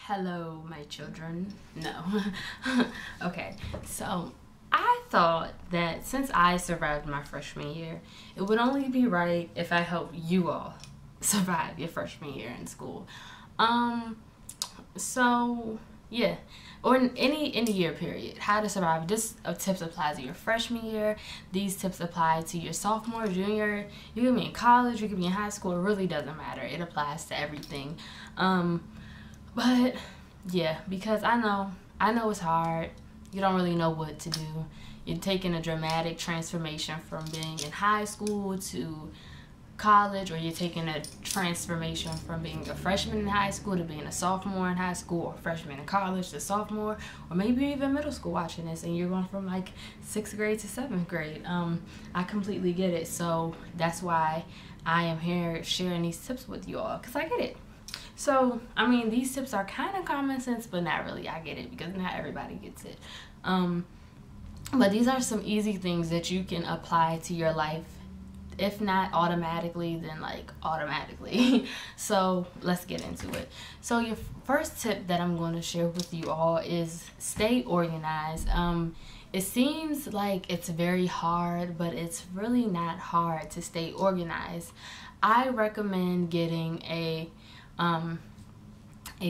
Hello, my children. No. Okay, so I thought that since I survived my freshman year, it would only be right if I help you all survive your freshman year in school. Um, so yeah, or in any year period, how to survive. This tips apply to your freshman year. These tips apply to your sophomore, junior. You could be in college, you could be in high school. It really doesn't matter. It applies to everything. But yeah, because I know it's hard. You don't really know what to do. You're taking a dramatic transformation from being in high school to college, or you're taking a transformation from being a freshman in high school to being a sophomore in high school, or freshman in college to sophomore, or maybe even middle school watching this, and you're going from like 6th grade to 7th grade. I completely get it. So that's why I am here sharing these tips with you all, because I get it. So, I mean, these tips are kind of common sense, but not really. I get it, because not everybody gets it. But these are some easy things that you can apply to your life. If not automatically, then like automatically. So let's get into it. So your first tip that I'm going to share with you all is stay organized. It seems like it's very hard, but it's really not hard to stay organized. I recommend getting a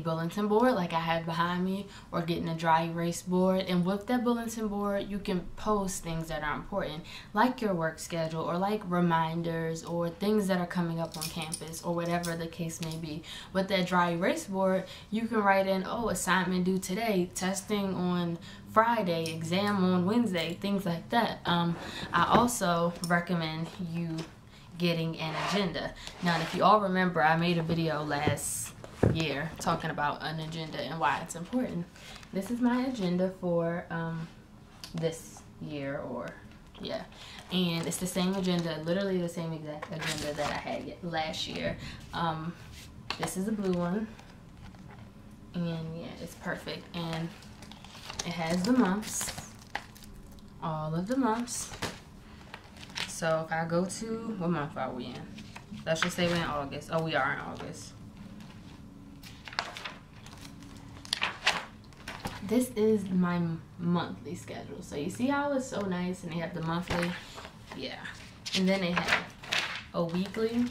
bulletin board like I have behind me, or getting a dry erase board, and with that bulletin board you can post things that are important, like your work schedule, or like reminders, or things that are coming up on campus, or whatever the case may be. With that dry erase board, you can write in, oh, assignment due today, testing on Friday, exam on Wednesday, things like that. I also recommend you getting an agenda. Now, if you all remember, I made a video last year talking about an agenda and why it's important. This is my agenda for this year, or yeah, and it's the same agenda, literally the same exact agenda that I had last year. This is a blue one, and yeah, it's perfect, and it has the months, all of the months. So if I go to, what month are we in? Let's just say we're in August. Oh, we are in August. This is my monthly schedule. So you see how it's so nice, and they have the monthly? Yeah. And then they have a weekly.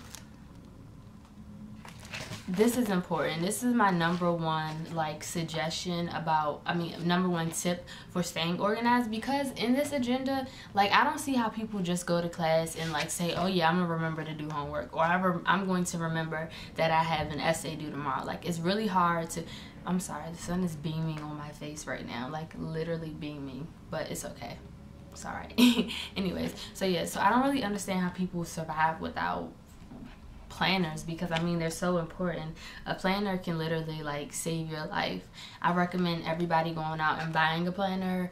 This is important. This is my number one suggestion about, number one tip for staying organized, because in this agenda, I don't see how people just go to class and say, oh yeah, I'm gonna remember to do homework, or I'm going to remember that I have an essay due tomorrow. It's really hard to, I'm sorry, the sun is beaming on my face right now, literally beaming, but it's okay. Sorry. Anyways, so yeah, so I don't really understand how people survive without planners, because they're so important. A planner can literally save your life. I recommend everybody going out and buying a planner.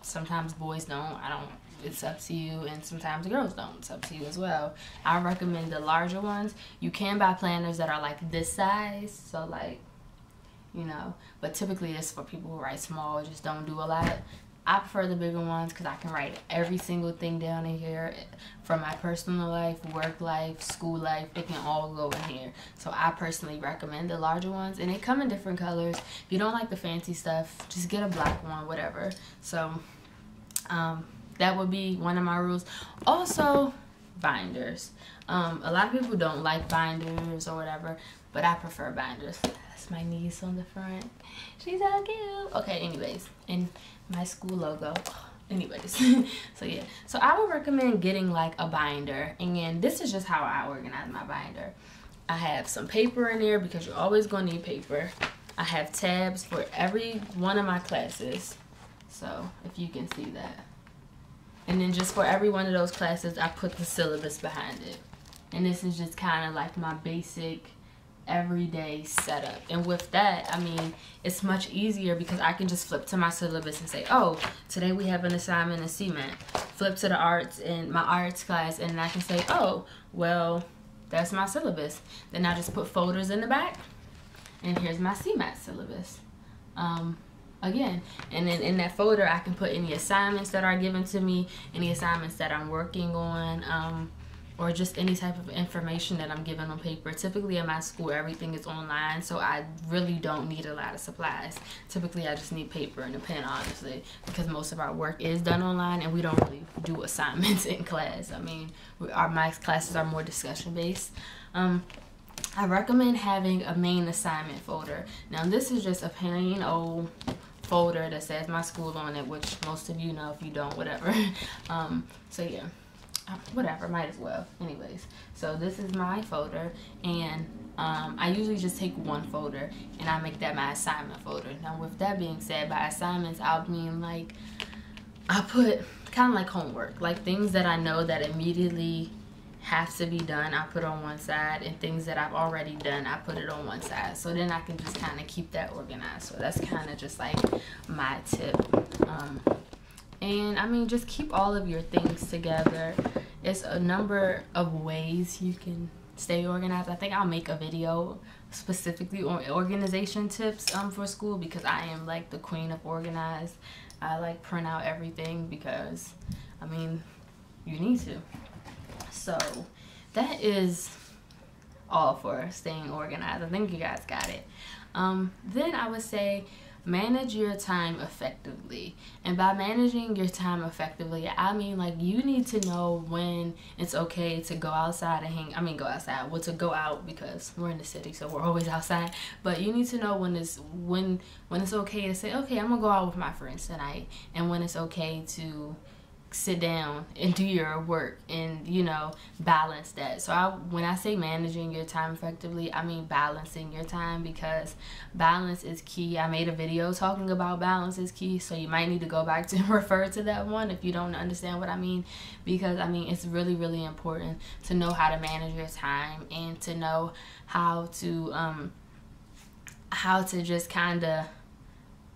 Sometimes boys don't, it's up to you, and sometimes girls don't, it's up to you as well. I recommend the larger ones. You can buy planners that are this size, so but typically it's for people who write small, just don't do a lot. I prefer the bigger ones because I can write every single thing down in here, from my personal life, work life, school life. It can all go in here. So I personally recommend the larger ones, and they come in different colors. If you don't like the fancy stuff, just get a black one, whatever. So that would be one of my rules. Also, binders. A lot of people don't like binders or whatever, but I prefer binders. That's my niece on the front. She's so cute. Okay, anyways, and my school logo. Anyways, so yeah, so I would recommend getting a binder, and this is just how I organize my binder. I have some paper in there, because you're always going to need paper. I have tabs for every one of my classes, so if you can see that. And then just for every one of those classes, I put the syllabus behind it. And this is just kind of my basic everyday setup. And with that, it's much easier, because I can just flip to my syllabus and say, oh, today we have an assignment in CMAT. Flip to the arts and my arts class, and I can say, oh, well, that's my syllabus. Then I just put folders in the back, and here's my CMAT syllabus. Again, and then in that folder I can put any assignments that are given to me, any assignments that I'm working on, or just any type of information that I'm given on paper. Typically at my school, everything is online, so I really don't need a lot of supplies. Typically, I just need paper and a pen, honestly, because most of our work is done online, and we don't really do assignments in class. I mean, my classes are more discussion based. I recommend having a main assignment folder. Now, this is just a plain old folder that says my school on it, which most of you know. If you don't, whatever. So yeah, whatever, might as well. Anyways, so this is my folder, and I usually just take one folder and I make that my assignment folder. Now, with that being said, by assignments I'll mean like I put kind of like homework, like things that I know that immediately have to be done, I put on one side, and things that I've already done, I put it on one side, so then I can just kind of keep that organized. So that's kind of just like my tip. And I mean, just keep all of your things together. It's a number of ways you can stay organized. I think I'll make a video specifically on organization tips for school, because I am like the queen of organized. I like print out everything because, I mean, you need to. So that is all for staying organized. I think you guys got it. Then I would say manage your time effectively. And by managing your time effectively, I mean like you need to know when it's okay to go outside and to go out, because we're in the city, so we're always outside. But you need to know when it's okay to say, okay, I'm gonna go out with my friends tonight, and when it's okay to sit down and do your work, and balance that. So when I say managing your time effectively, I mean balancing your time, because balance is key. I made a video talking about balance is key, so you might need to go back to refer to that one if you don't understand what I mean, because I mean it's really, really important to know how to manage your time, and to know how to just kind of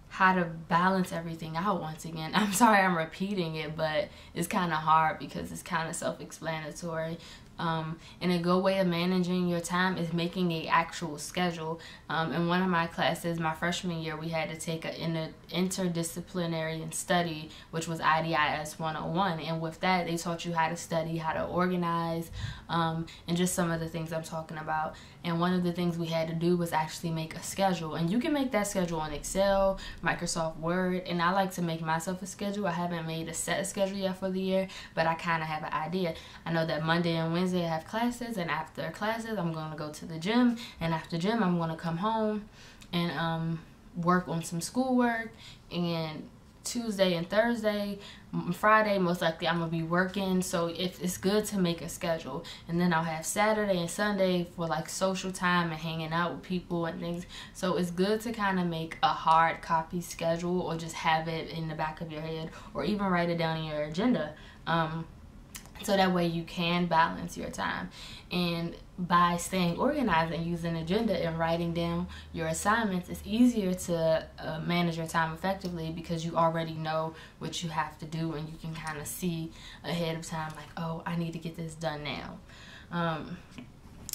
how to balance everything out. Once again, I'm sorry I'm repeating it, but it's kind of hard because it's kind of self-explanatory. And a good way of managing your time is making an actual schedule. In one of my classes, my freshman year, we had to take an interdisciplinary study, which was IDIS 101. And with that, they taught you how to study, how to organize, and just some of the things I'm talking about. And one of the things we had to do was actually make a schedule. And you can make that schedule on Excel, Microsoft Word, and I like to make myself a schedule. I haven't made a set schedule yet for the year, but I kind of have an idea. I know that Monday and Wednesday I have classes, and after classes I'm going to go to the gym, and after gym I'm going to come home and work on some schoolwork, and Tuesday and Thursday, Friday most likely I'm gonna be working. So if it's good to make a schedule, and then I'll have Saturday and Sunday for like social time and hanging out with people and things. So it's good to kind of make a hard copy schedule, or just have it in the back of your head, or even write it down in your agenda, so that way you can balance your time. And by staying organized and using an agenda and writing down your assignments, it's easier to manage your time effectively, because you already know what you have to do, and you can kind of see ahead of time, like, oh, I need to get this done now.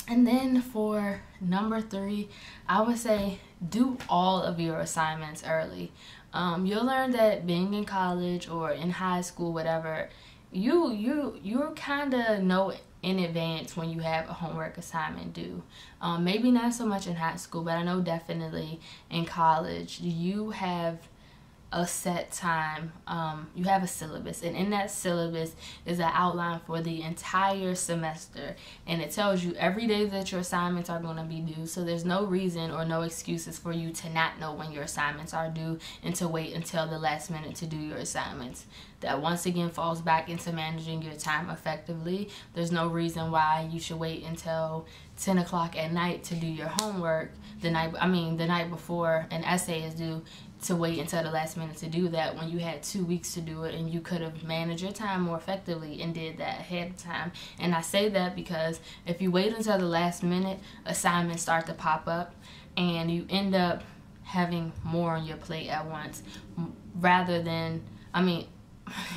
And then for number 3, I would say do all of your assignments early. You'll learn that being in college or in high school, whatever, you kind of know in advance when you have a homework assignment due. Maybe not so much in high school, but I know definitely in college you have a set time. You have a syllabus, and in that syllabus is an outline for the entire semester, and it tells you every day that your assignments are going to be due. So there's no reason or no excuses for you to not know when your assignments are due and to wait until the last minute to do your assignments. That once again falls back into managing your time effectively. There's no reason why you should wait until 10 o'clock at night to do your homework the night before an essay is due, to wait until the last minute to do that, when you had 2 weeks to do it, and you could have managed your time more effectively and did that ahead of time. And I say that because if you wait until the last minute, assignments start to pop up, and you end up having more on your plate at once, rather than,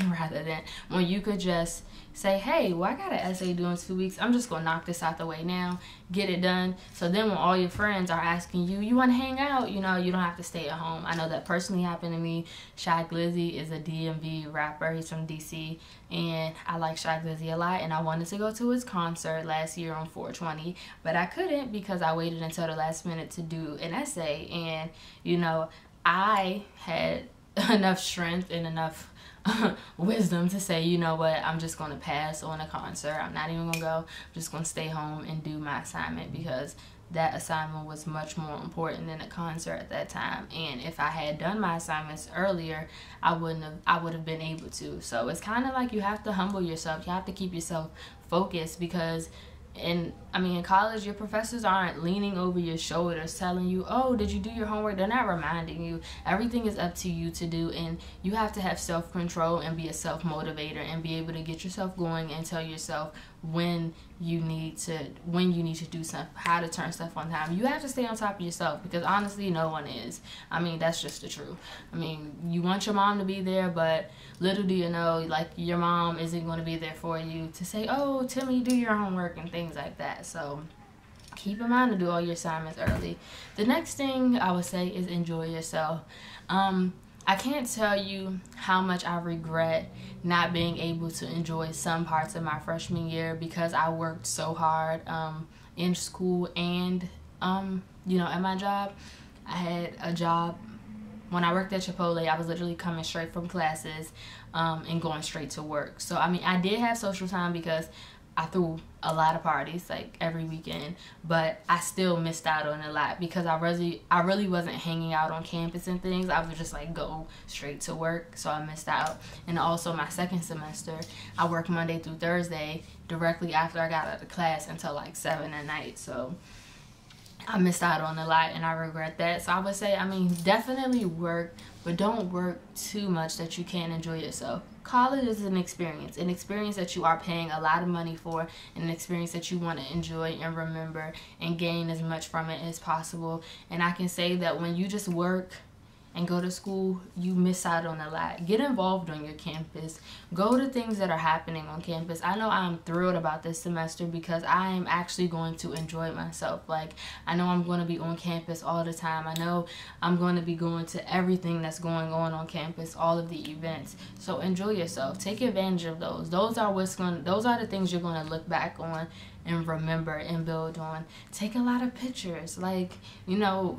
rather than when you could just say, hey, well, I got an essay due in 2 weeks. I'm just gonna knock this out the way now, get it done. So then when all your friends are asking you, you want to hang out, you know, you don't have to stay at home. I know that personally happened to me. Shy Glizzy is a DMV rapper. He's from DC, and I like Shy Glizzy a lot, and I wanted to go to his concert last year on 420, but I couldn't because I waited until the last minute to do an essay. And you know, I had enough strength and enough wisdom to say, you know what, I'm just going to pass on a concert. I'm not even going to go. I'm just going to stay home and do my assignment, because that assignment was much more important than a concert at that time. And if I had done my assignments earlier, I would have been able to. So it's kind of like you have to humble yourself. You have to keep yourself focused, because in college, your professors aren't leaning over your shoulders telling you, oh, did you do your homework? They're not reminding you. Everything is up to you to do, and you have to have self-control and be a self-motivator and be able to get yourself going and tell yourself when you need to do something, how to turn stuff on time. You have to stay on top of yourself, because honestly, no one is. That's just the truth. You want your mom to be there, but little do you know, like, your mom isn't going to be there for you to say, oh, Timmy, do your homework and things like that. So keep in mind to do all your assignments early. The next thing I would say is enjoy yourself. I can't tell you how much I regret not being able to enjoy some parts of my freshman year, because I worked so hard in school and at my job. I had a job when I worked at Chipotle. I was literally coming straight from classes and going straight to work. So I did have social time because I threw a lot of parties like every weekend, but I still missed out on a lot because I really wasn't hanging out on campus and things. I would just like go straight to work, so I missed out. And also my second semester, I worked Monday through Thursday directly after I got out of class until like 7 at night. So I missed out on a lot and I regret that. So I would say, definitely work, but don't work too much that you can't enjoy yourself. College is an experience that you are paying a lot of money for, and an experience that you want to enjoy and remember and gain as much from it as possible. And I can say that when you just work and go to school, you miss out on a lot. Get involved on your campus. Go to things that are happening on campus. I know I'm thrilled about this semester because I am actually going to enjoy myself. Like, I know I'm going to be on campus all the time. I know I'm going to be going to everything that's going on campus, all of the events. So enjoy yourself. Take advantage of those. Those are the things you're going to look back on and remember and build on. Take a lot of pictures.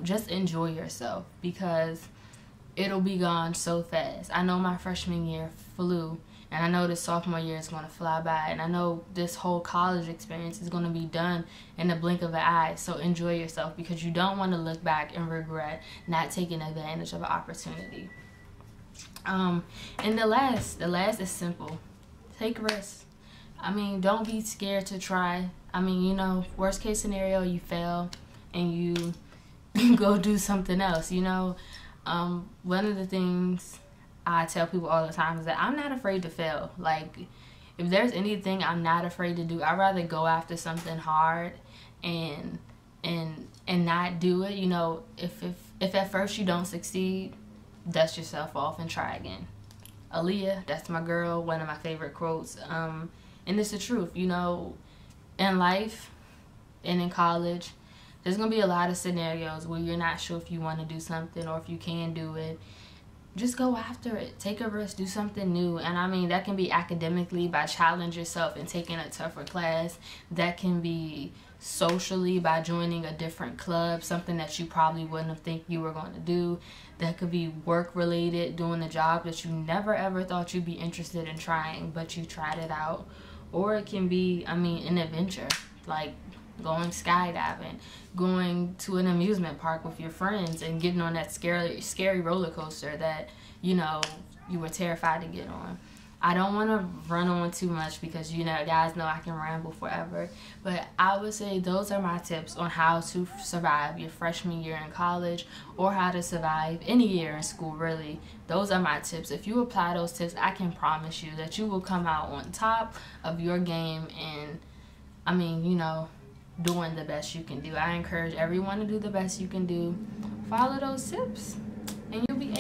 Just enjoy yourself, because it'll be gone so fast. I know my freshman year flew, and I know this sophomore year is going to fly by, and I know this whole college experience is going to be done in the blink of an eye. So enjoy yourself, because you don't want to look back and regret not taking advantage of an opportunity. And the last is simple. Take risks. Don't be scared to try. Worst case scenario, you fail and you go do something else, One of the things I tell people all the time is that I'm not afraid to fail. Like, if there's anything I'm not afraid to do, I'd rather go after something hard and not do it. If at first you don't succeed, dust yourself off and try again. Aaliyah, that's my girl, one of my favorite quotes. And it's the truth, in life and in college, there's going to be a lot of scenarios where you're not sure if you want to do something or if you can do it. Just go after it. Take a risk. Do something new. And that can be academically by challenge yourself and taking a tougher class. That can be socially by joining a different club, something that you probably wouldn't have think you were going to do. That could be work related, doing a job that you never ever thought you'd be interested in trying, but you tried it out. Or it can be, an adventure, like going skydiving, going to an amusement park with your friends and getting on that scary roller coaster that, you were terrified to get on. I don't want to run on too much because, guys know I can ramble forever. But I would say those are my tips on how to survive your freshman year in college, or how to survive any year in school, really. Those are my tips. If you apply those tips, I can promise you that you will come out on top of your game and, doing the best you can do. I encourage everyone to do the best you can do. Follow those tips and you'll be